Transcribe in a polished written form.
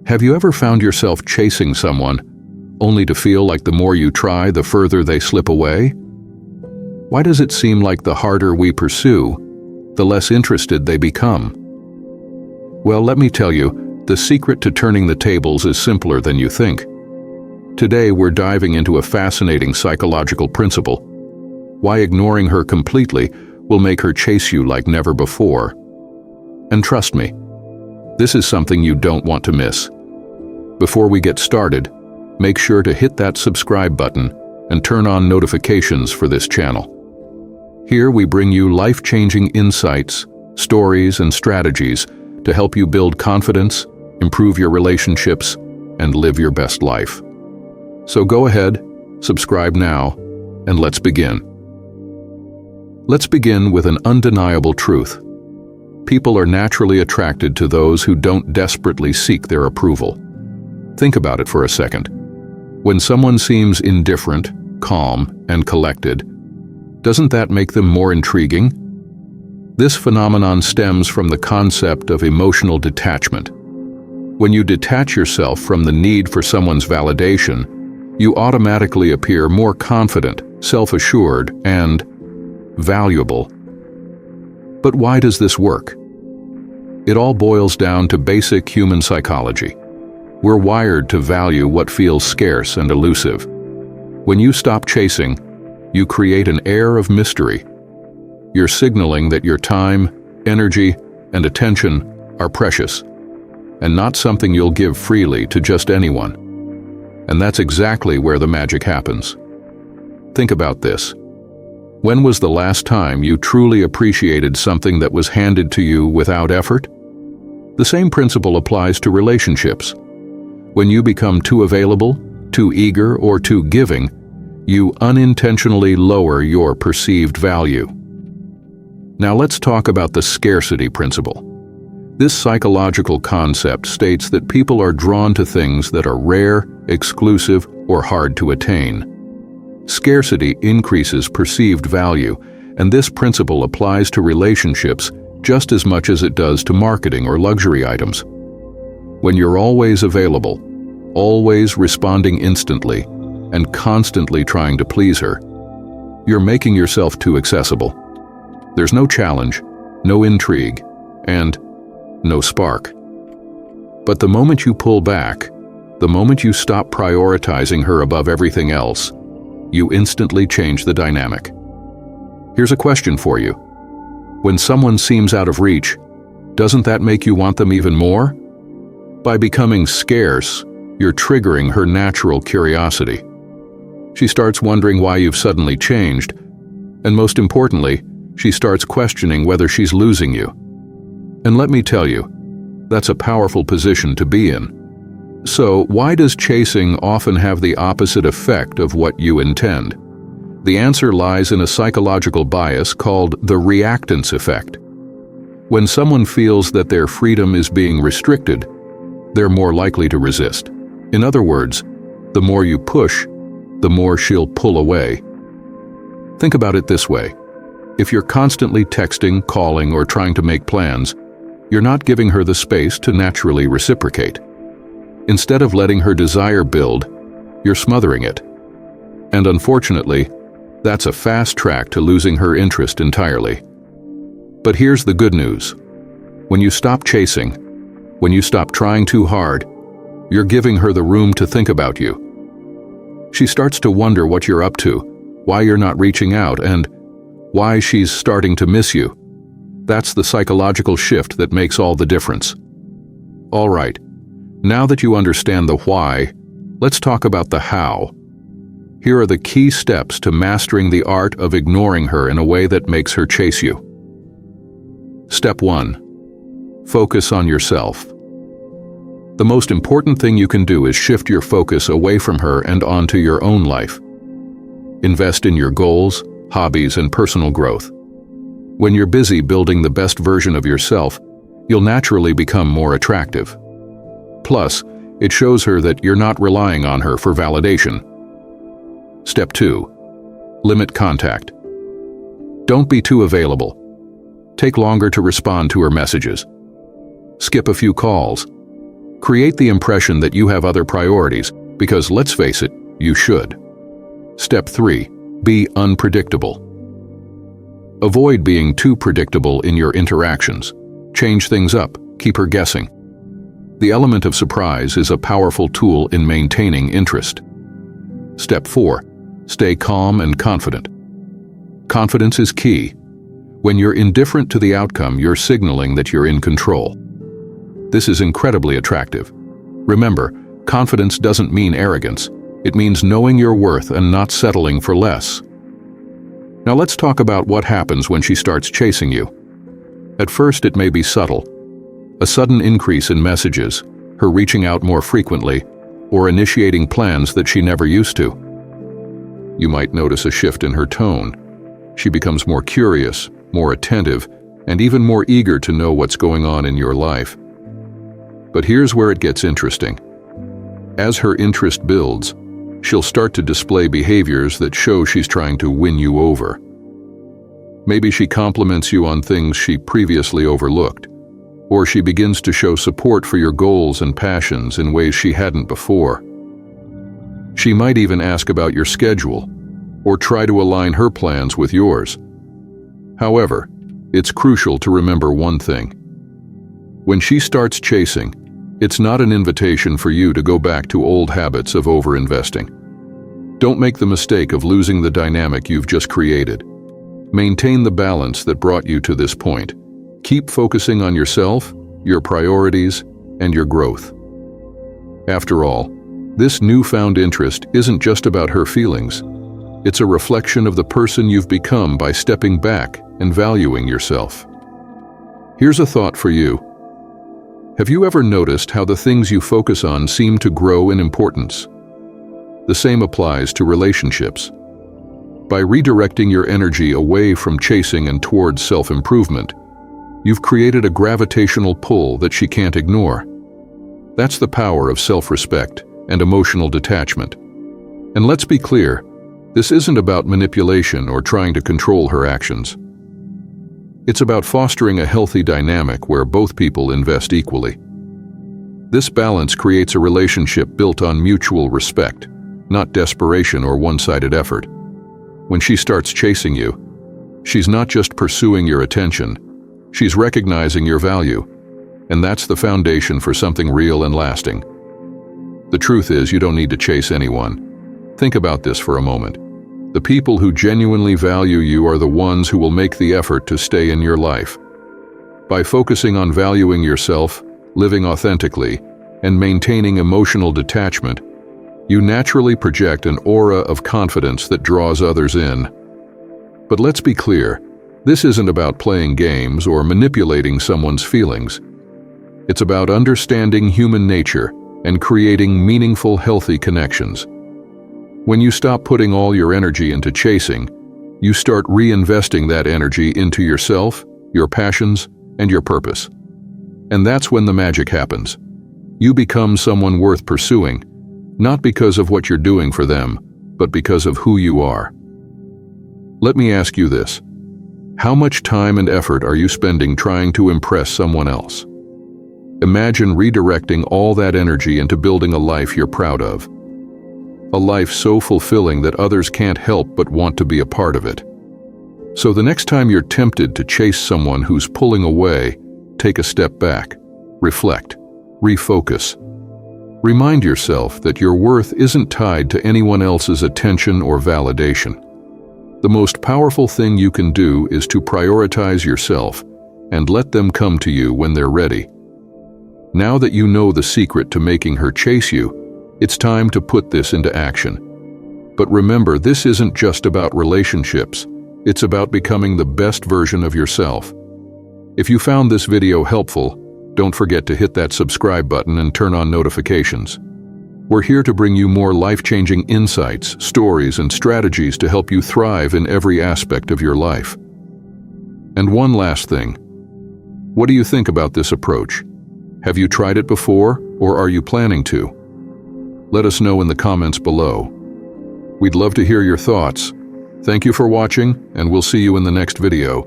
Have you ever found yourself chasing someone, only to feel like the more you try, the further they slip away? Why does it seem like the harder we pursue, the less interested they become? Well, let me tell you, the secret to turning the tables is simpler than you think. Today, we're diving into a fascinating psychological principle: why ignoring her completely will make her chase you like never before. And trust me, this is something you don't want to miss. Before we get started, make sure to hit that subscribe button and turn on notifications for this channel. Here we bring you life-changing insights, stories, and strategies to help you build confidence, improve your relationships, and live your best life. So go ahead, subscribe now, and let's begin. Let's begin with an undeniable truth. People are naturally attracted to those who don't desperately seek their approval. Think about it for a second. When someone seems indifferent, calm, and collected, doesn't that make them more intriguing? This phenomenon stems from the concept of emotional detachment. When you detach yourself from the need for someone's validation, you automatically appear more confident, self-assured, and valuable. But why does this work? It all boils down to basic human psychology. We're wired to value what feels scarce and elusive. When you stop chasing, you create an air of mystery. You're signaling that your time, energy, and attention are precious, and not something you'll give freely to just anyone. And that's exactly where the magic happens. Think about this. When was the last time you truly appreciated something that was handed to you without effort? The same principle applies to relationships. When you become too available, too eager, or too giving, you unintentionally lower your perceived value. Now let's talk about the scarcity principle. This psychological concept states that people are drawn to things that are rare, exclusive, or hard to attain. Scarcity increases perceived value, and this principle applies to relationships just as much as it does to marketing or luxury items. When you're always available, always responding instantly, and constantly trying to please her, you're making yourself too accessible. There's no challenge, no intrigue, and no spark. But the moment you pull back, the moment you stop prioritizing her above everything else, you instantly change the dynamic. Here's a question for you. When someone seems out of reach, doesn't that make you want them even more? By becoming scarce, you're triggering her natural curiosity. She starts wondering why you've suddenly changed, and most importantly, she starts questioning whether she's losing you. And let me tell you, that's a powerful position to be in. So, why does chasing often have the opposite effect of what you intend? The answer lies in a psychological bias called the reactance effect. When someone feels that their freedom is being restricted, they're more likely to resist. In other words, the more you push, the more she'll pull away. Think about it this way. If you're constantly texting, calling, or trying to make plans, you're not giving her the space to naturally reciprocate. Instead of letting her desire build, you're smothering it. And unfortunately, that's a fast track to losing her interest entirely. But here's the good news. When you stop chasing, when you stop trying too hard, you're giving her the room to think about you. She starts to wonder what you're up to, why you're not reaching out, and why she's starting to miss you. That's the psychological shift that makes all the difference. All right, now that you understand the why, let's talk about the how. Here are the key steps to mastering the art of ignoring her in a way that makes her chase you. Step 1. Focus on yourself. The most important thing you can do is shift your focus away from her and onto your own life. Invest in your goals, hobbies, and personal growth. When you're busy building the best version of yourself, you'll naturally become more attractive. Plus, it shows her that you're not relying on her for validation. Step 2. Limit contact. Don't be too available. Take longer to respond to her messages. Skip a few calls. Create the impression that you have other priorities, because let's face it, you should. Step 3. Be unpredictable. Avoid being too predictable in your interactions. Change things up, keep her guessing. The element of surprise is a powerful tool in maintaining interest. Step 4. Stay calm and confident. Confidence is key. When you're indifferent to the outcome, you're signaling that you're in control. This is incredibly attractive. Remember, confidence doesn't mean arrogance. It means knowing your worth and not settling for less. Now let's talk about what happens when she starts chasing you. At first, it may be subtle. A sudden increase in messages, her reaching out more frequently, or initiating plans that she never used to. You might notice a shift in her tone. She becomes more curious, more attentive, and even more eager to know what's going on in your life. But here's where it gets interesting. As her interest builds, she'll start to display behaviors that show she's trying to win you over. Maybe she compliments you on things she previously overlooked, or she begins to show support for your goals and passions in ways she hadn't before. She might even ask about your schedule, or try to align her plans with yours. However, it's crucial to remember one thing. When she starts chasing, it's not an invitation for you to go back to old habits of overinvesting. Don't make the mistake of losing the dynamic you've just created. Maintain the balance that brought you to this point. Keep focusing on yourself, your priorities, and your growth. After all, this newfound interest isn't just about her feelings. It's a reflection of the person you've become by stepping back and valuing yourself. Here's a thought for you. Have you ever noticed how the things you focus on seem to grow in importance? The same applies to relationships. By redirecting your energy away from chasing and towards self-improvement, you've created a gravitational pull that she can't ignore. That's the power of self-respect and emotional detachment. And let's be clear, this isn't about manipulation or trying to control her actions. It's about fostering a healthy dynamic where both people invest equally. This balance creates a relationship built on mutual respect, not desperation or one-sided effort. When she starts chasing you, she's not just pursuing your attention, she's recognizing your value, and that's the foundation for something real and lasting. The truth is, you don't need to chase anyone. Think about this for a moment. The people who genuinely value you are the ones who will make the effort to stay in your life. By focusing on valuing yourself, living authentically, and maintaining emotional detachment, you naturally project an aura of confidence that draws others in. But let's be clear, this isn't about playing games or manipulating someone's feelings. It's about understanding human nature and creating meaningful, healthy connections. When you stop putting all your energy into chasing, you start reinvesting that energy into yourself, your passions, and your purpose. And that's when the magic happens. You become someone worth pursuing, not because of what you're doing for them, but because of who you are. Let me ask you this. How much time and effort are you spending trying to impress someone else? Imagine redirecting all that energy into building a life you're proud of. A life so fulfilling that others can't help but want to be a part of it. So the next time you're tempted to chase someone who's pulling away, take a step back, reflect, refocus. Remind yourself that your worth isn't tied to anyone else's attention or validation. The most powerful thing you can do is to prioritize yourself and let them come to you when they're ready. Now that you know the secret to making her chase you, it's time to put this into action. But remember, this isn't just about relationships. It's about becoming the best version of yourself. If you found this video helpful, don't forget to hit that subscribe button and turn on notifications. We're here to bring you more life-changing insights, stories, and strategies to help you thrive in every aspect of your life. And one last thing. What do you think about this approach? Have you tried it before, or are you planning to? Let us know in the comments below. We'd love to hear your thoughts. Thank you for watching, and we'll see you in the next video.